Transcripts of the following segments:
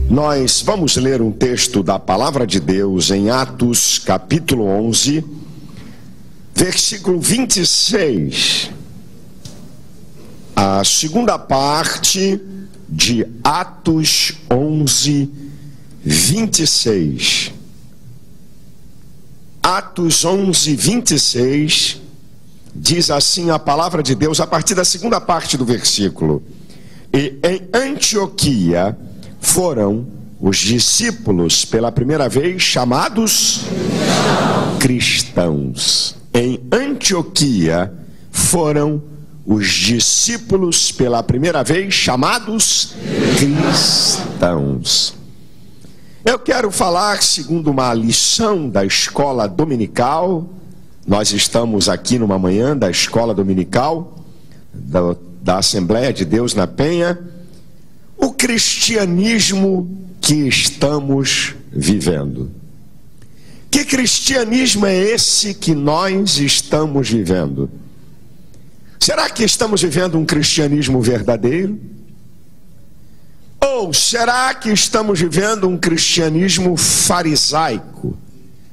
Nós vamos ler um texto da Palavra de Deus em Atos, capítulo 11, versículo 26. A segunda parte de Atos 11, 26. Atos 11, 26, diz assim a Palavra de Deus, a partir da segunda parte do versículo. E em Antioquia foram os discípulos pela primeira vez chamados cristãos. Em Antioquia foram os discípulos pela primeira vez chamados cristãos. Eu quero falar segundo uma lição da escola dominical. Nós estamos aqui numa manhã da escola dominical da Assembleia de Deus na Penha. O cristianismo que estamos vivendo. Que cristianismo é esse que nós estamos vivendo? Será que estamos vivendo um cristianismo verdadeiro? Ou será que estamos vivendo um cristianismo farisaico,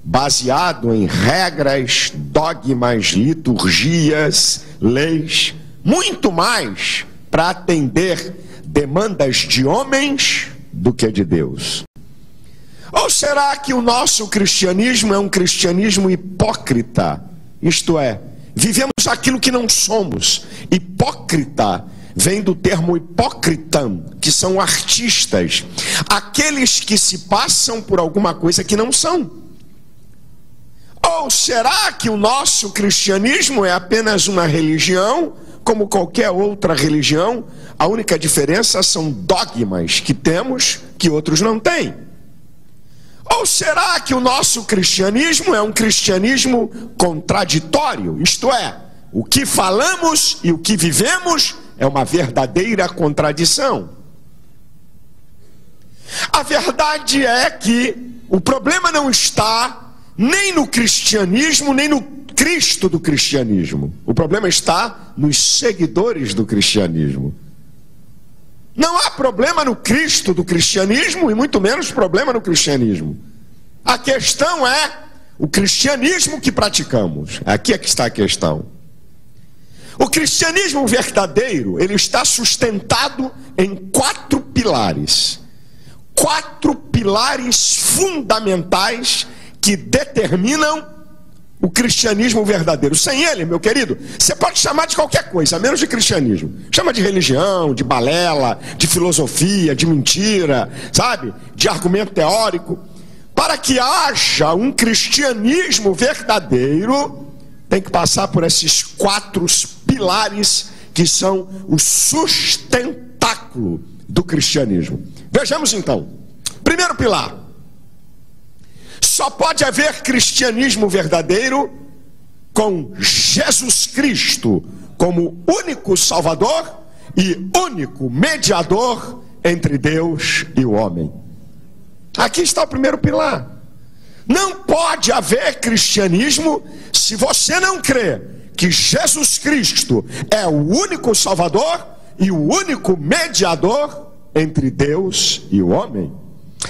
baseado em regras, dogmas, liturgias, leis, muito mais para atender demandas de homens do que de Deus? Ou será que o nosso cristianismo é um cristianismo hipócrita? Isto é, vivemos aquilo que não somos. Hipócrita vem do termo hipócritam, que são artistas, aqueles que se passam por alguma coisa que não são. Ou será que o nosso cristianismo é apenas uma religião, como qualquer outra religião? A única diferença são dogmas que temos que outros não têm. Ou será que o nosso cristianismo é um cristianismo contraditório? Isto é, o que falamos e o que vivemos é uma verdadeira contradição. A verdade é que o problema não está nem no cristianismo, nem no Cristo do cristianismo. O problema está nos seguidores do cristianismo. Não há problema no Cristo do cristianismo e muito menos problema no cristianismo. A questão é o cristianismo que praticamos. Aqui é que está a questão. O cristianismo verdadeiro, ele está sustentado em 4 pilares. 4 pilares fundamentais que determinam o cristianismo verdadeiro. Sem ele, meu querido, você pode chamar de qualquer coisa, menos de cristianismo. Chama de religião, de balela, de filosofia, de mentira, sabe? De argumento teórico. Para que haja um cristianismo verdadeiro, tem que passar por esses 4 pilares que são o sustentáculo do cristianismo. Vejamos então. Primeiro pilar. Só pode haver cristianismo verdadeiro com Jesus Cristo como único Salvador e único mediador entre Deus e o homem. Aqui está o primeiro pilar. Não pode haver cristianismo se você não crê que Jesus Cristo é o único Salvador e o único mediador entre Deus e o homem.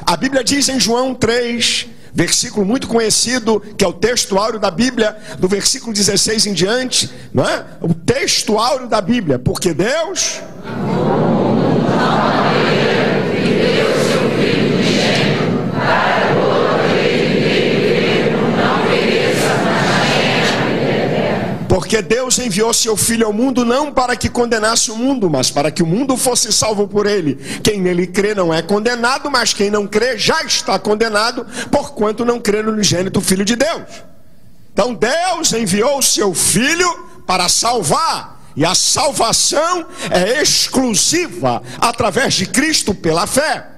A Bíblia diz em João 3, versículo muito conhecido, que é o texto áureo da Bíblia, do versículo 16 em diante, não é? O texto áureo da Bíblia, porque Deus porque Deus enviou seu Filho ao mundo não para que condenasse o mundo, mas para que o mundo fosse salvo por ele. Quem nele crê não é condenado, mas quem não crê já está condenado, porquanto não crê no unigênito Filho de Deus. Então Deus enviou o seu Filho para salvar, e a salvação é exclusiva através de Cristo pela fé.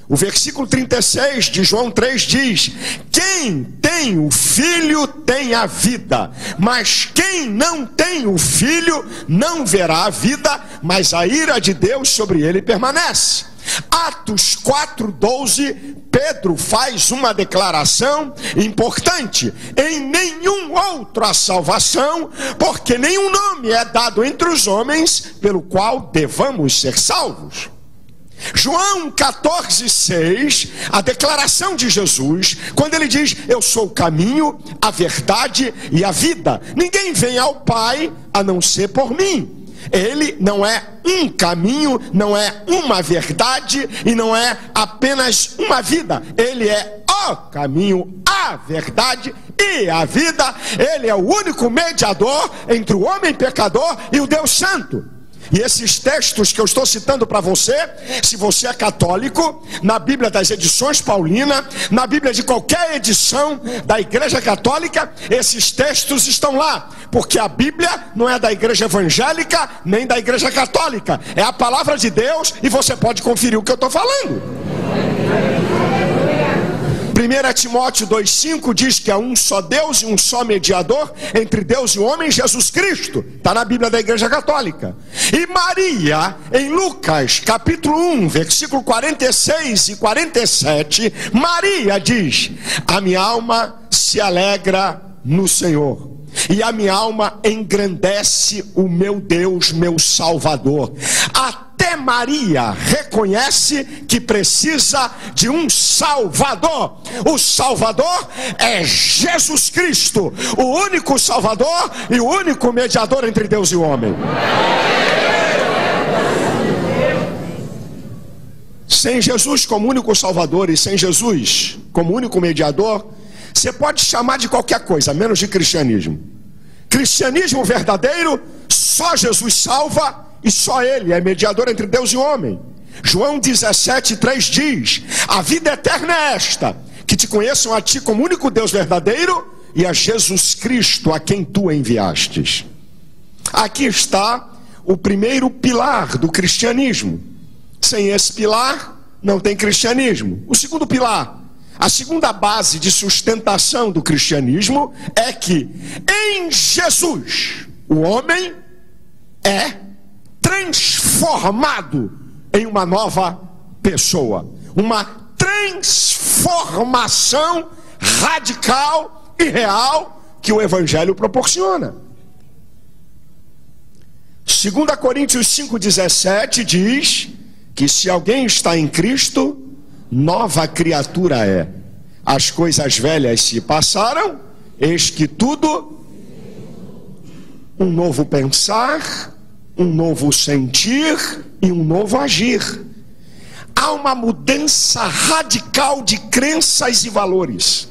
O versículo 36 de João 3 diz: quem tem o Filho tem a vida, mas quem não tem o Filho não verá a vida, mas a ira de Deus sobre ele permanece. Atos 4:12, Pedro faz uma declaração importante: em nenhum outro há salvação, porque nenhum nome é dado entre os homens pelo qual devamos ser salvos. João 14,6, a declaração de Jesus, quando ele diz: eu sou o caminho, a verdade e a vida, ninguém vem ao Pai a não ser por mim. Ele não é um caminho, não é uma verdade e não é apenas uma vida. Ele é o caminho, a verdade e a vida. Ele é o único mediador entre o homem pecador e o Deus Santo. E esses textos que eu estou citando para você, se você é católico, na Bíblia das edições Paulina, na Bíblia de qualquer edição da Igreja Católica, esses textos estão lá, porque a Bíblia não é da Igreja Evangélica nem da Igreja Católica, é a palavra de Deus, e você pode conferir o que eu estou falando. 1 Timóteo 2,5 diz que há um só Deus e um só mediador entre Deus e o homem, Jesus Cristo. Está na Bíblia da Igreja Católica. E Maria, em Lucas capítulo 1, versículo 46 e 47, Maria diz: a minha alma se alegra no Senhor, e a minha alma engrandece o meu Deus, meu Salvador. Até Maria reconhece que precisa de um Salvador. O Salvador é Jesus Cristo, o único Salvador e o único mediador entre Deus e o homem. Sem Jesus como único Salvador e sem Jesus como único mediador, você pode chamar de qualquer coisa, menos de cristianismo. Cristianismo verdadeiro, só Jesus salva e só Ele é mediador entre Deus e o homem. João 17,3 diz: a vida eterna é esta, que te conheçam a ti como único Deus verdadeiro e a Jesus Cristo a quem tu enviastes. Aqui está o primeiro pilar do cristianismo. Sem esse pilar não tem cristianismo. O segundo pilar, a segunda base de sustentação do cristianismo, é que em Jesus o homem é transformado em uma nova pessoa. Uma transformação radical e real que o Evangelho proporciona. 2 Coríntios 5,17 diz que se alguém está em Cristo, nova criatura é. As coisas velhas se passaram, eis que tudo, um novo pensar, um novo sentir e um novo agir. Há uma mudança radical de crenças e valores,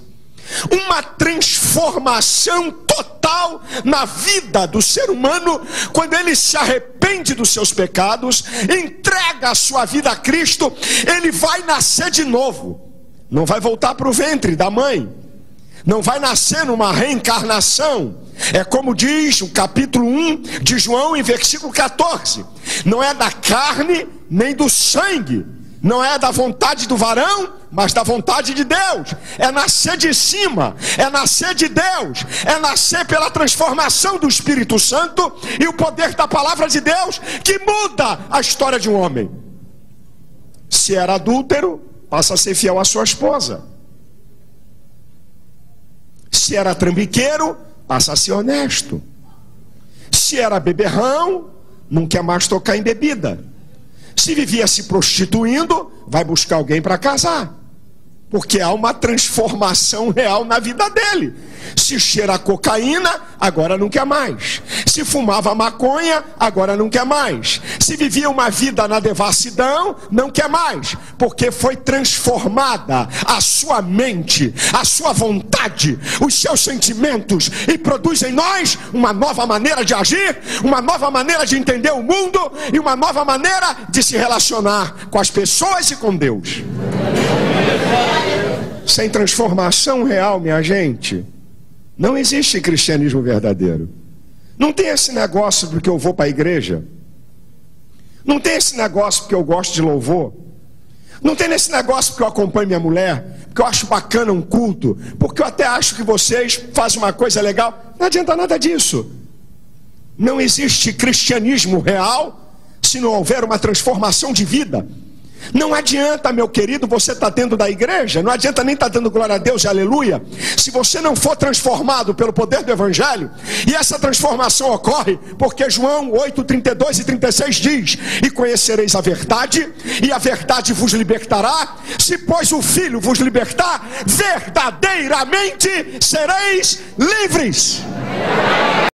uma transformação total na vida do ser humano quando ele se arrepende dos seus pecados, entrega a sua vida a Cristo. Ele vai nascer de novo, não vai voltar para o ventre da mãe, não vai nascer numa reencarnação. É como diz o capítulo 1 de João em versículo 14: não é da carne nem do sangue, não é da vontade do varão, mas da vontade de Deus. É nascer de cima, é nascer de Deus, é nascer pela transformação do Espírito Santo e o poder da palavra de Deus, que muda a história de um homem. Se era adúltero, passa a ser fiel à sua esposa. Se era trambiqueiro, passa a ser honesto. Se era beberrão, não quer mais tocar em bebida. Se vivia se prostituindo, vai buscar alguém para casar, porque há uma transformação real na vida dele. Se cheira cocaína, agora não quer mais. Se fumava maconha, agora não quer mais. Se vivia uma vida na devassidão, não quer mais, porque foi transformada a sua mente, a sua vontade, os seus sentimentos, e produz em nós uma nova maneira de agir, uma nova maneira de entender o mundo e uma nova maneira de se relacionar com as pessoas e com Deus. Sem transformação real, minha gente, não existe cristianismo verdadeiro. Não tem esse negócio porque eu vou para a igreja, não tem esse negócio porque eu gosto de louvor, não tem esse negócio porque eu acompanho minha mulher, porque eu acho bacana um culto, porque eu até acho que vocês fazem uma coisa legal. Não adianta nada disso. Não existe cristianismo real se não houver uma transformação de vida. Não adianta, meu querido, você estar dentro da igreja, não adianta nem estar dando glória a Deus e aleluia, se você não for transformado pelo poder do Evangelho. E essa transformação ocorre porque João 8, 32 e 36 diz: e conhecereis a verdade, e a verdade vos libertará. Se pois o Filho vos libertar, verdadeiramente sereis livres.